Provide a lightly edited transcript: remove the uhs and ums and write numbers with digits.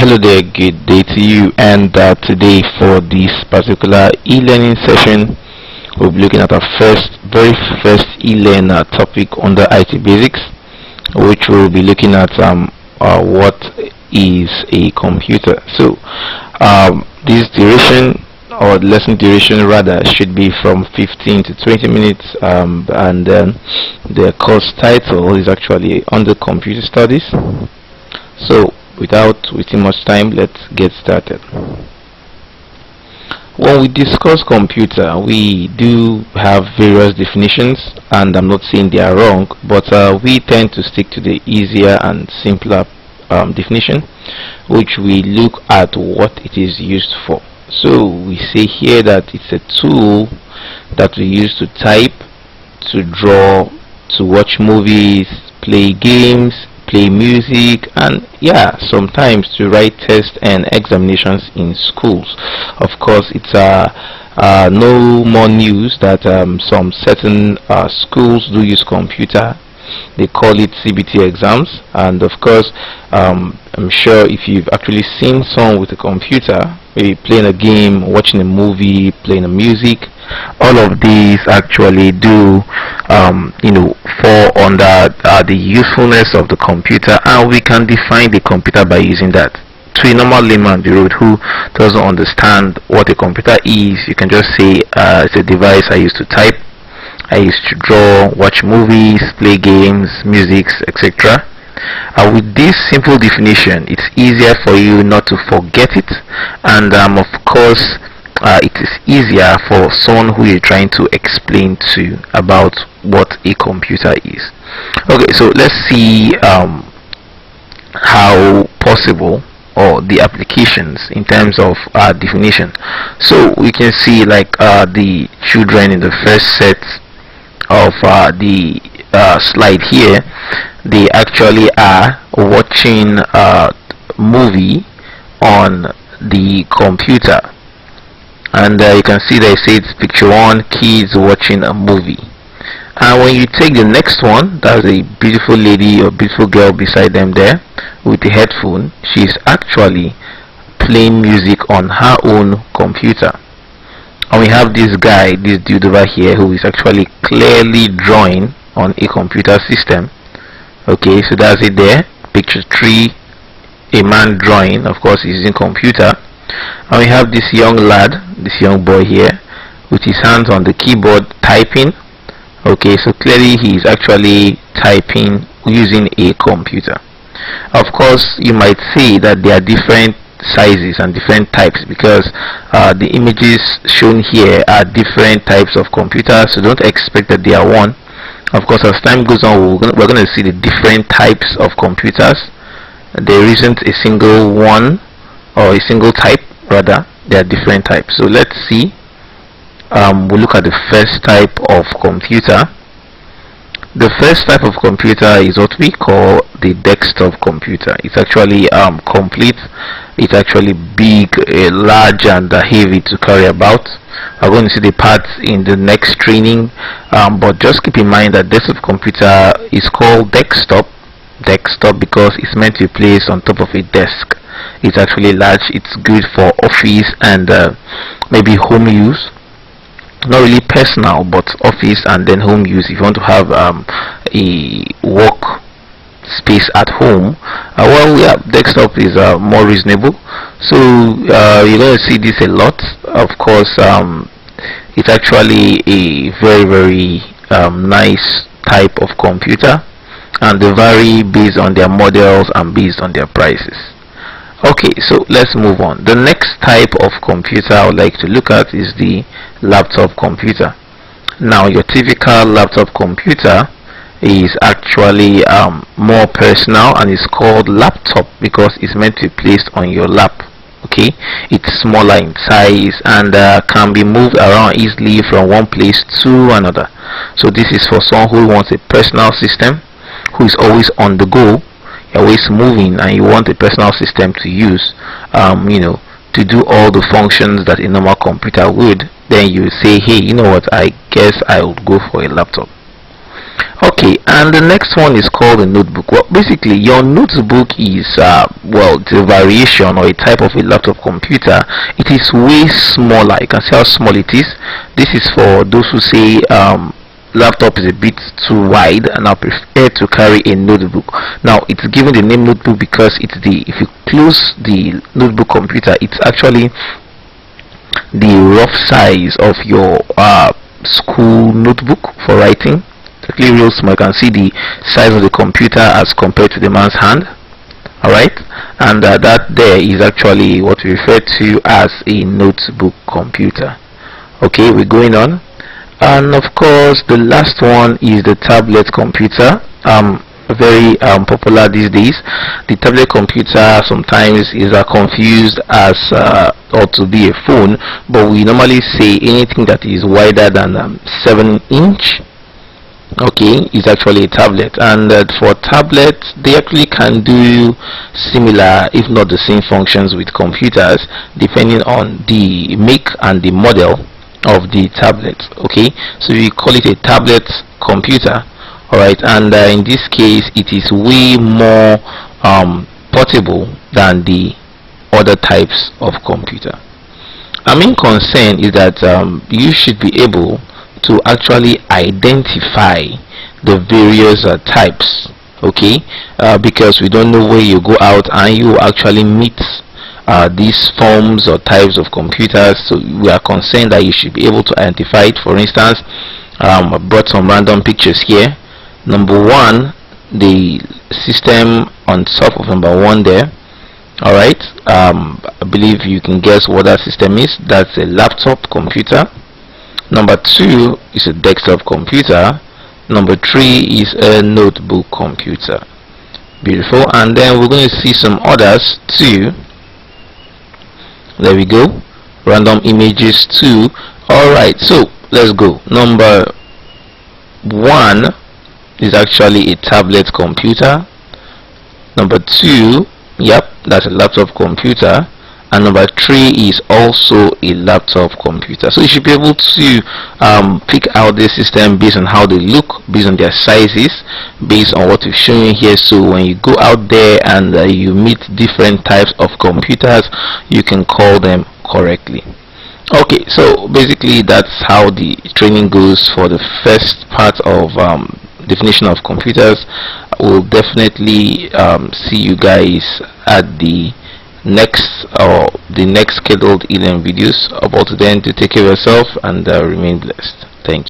Hello there, good day to you. And today, for this particular e-learning session, we'll be looking at our very first e-learner topic under IT basics, which will be looking at what is a computer. So this duration, or the lesson duration rather, should be from 15 to 20 minutes, and then the course title is actually under computer studies. So without wasting much time, let's get started. When we discuss computer, we do have various definitions, and I'm not saying they are wrong, but we tend to stick to the easier and simpler definition, which we look at what it is used for. So we say here that it's a tool that we use to type, to draw, to watch movies, play games, play music, and sometimes to write tests and examinations in schools. Of course, it's no more news that some certain schools do use computer. They call it CBT exams, and of course I'm sure if you've actually seen someone with a computer, maybe playing a game, watching a movie, playing a music, all of these actually do fall under the usefulness of the computer, and we can define the computer by using that. To a normal layman on the road who doesn't understand what a computer is, you can just say it's a device I use to type, I used to draw, watch movies, play games, music, etc. With this simple definition, it's easier for you not to forget it, and of course it is easier for someone who you're trying to explain to about what a computer is. Okay, so let's see how possible, or the applications in terms of definition. So we can see, like, the children in the first set of the slide here, they actually are watching a movie on the computer, and you can see they say it's picture 1, kids watching a movie. And when you take the next one, that's a beautiful lady or beautiful girl beside them there with a headphone. She's actually playing music on her own computer. And we have this guy, this dude over here, who is actually clearly drawing on a computer system. Okay, so that's it there. Picture 3, a man drawing, of course he's using computer. And we have this young lad, this young boy here, with his hands on the keyboard typing. Okay, so clearly he's actually typing using a computer. Of course, you might see that there are different sizes and different types, because the images shown here are different types of computers, so don't expect that they are one. Of course, as time goes on, we're going to see the different types of computers. There isn't a single one, or a single type, rather there are different types. So let's see. We'll look at the first type of computer. The first type of computer is what we call the desktop computer. It's actually complete. It's actually big, large, and heavy to carry about. We're going to see the parts in the next training, but just keep in mind that desktop computer is called desktop because it's meant to be placed on top of a desk. It's actually large. It's good for office and maybe home use. Not really personal, but office and then home use. If you want to have a work space at home, desktop is more reasonable. So you're going to see this a lot. Of course, it's actually a very nice type of computer, and they vary based on their models and based on their prices. Okay, so let's move on. The next type of computer I would like to look at is the laptop computer. Now, your typical laptop computer is actually more personal, and it's called laptop because it's meant to be placed on your lap. Okay, it's smaller in size and can be moved around easily from one place to another. So this is for someone who wants a personal system, who is always on the go, always moving, and you want a personal system to use, to do all the functions that a normal computer would. Then you say, hey, you know what, I guess I would go for a laptop. Okay, and the next one is called a notebook. Well, basically, your notebook is well, it's a variation or a type of a laptop computer. It is way smaller. You can see how small it is. This is for those who say laptop is a bit too wide and I prefer to carry a notebook. Now, it's given the name notebook because it's the, if you close the notebook computer, it's actually the rough size of your school notebook for writing. Exactly, real small. You can see the size of the computer as compared to the man's hand. Alright, and that there is actually what we refer to as a notebook computer. Okay, we're going on, and of course the last one is the tablet computer. Very popular these days. The tablet computer sometimes is confused as or to be a phone, but we normally say anything that is wider than 7 inch, okay, is actually a tablet. And for tablets, they actually can do similar if not the same functions with computers, depending on the make and the model of the tablet. Okay, so we call it a tablet computer. Alright, and in this case it is way more portable than the other types of computer. Our main concern is that you should be able to actually identify the various types, okay, because we don't know where you go out and you actually meet these forms or types of computers. So we are concerned that you should be able to identify it. For instance, I brought some random pictures here. Number one, the system on top of number one there. Alright, I believe you can guess what that system is. That's a laptop computer. Number two is a desktop computer. Number three is a notebook computer. Beautiful. And then we're going to see some others too. There we go, random images too. Alright, so let's go. Number one is actually a tablet computer. Number two, yep, that's a laptop computer. And number three is also a laptop computer. So you should be able to pick out this system based on how they look, based on their sizes, based on what we've shown you here. So when you go out there and you meet different types of computers, you can call them correctly. Okay, so basically that's how the training goes for the first part of definition of computers. We'll definitely see you guys at the next scheduled e-learning videos. About then, to take care of yourself and remain blessed. Thank you.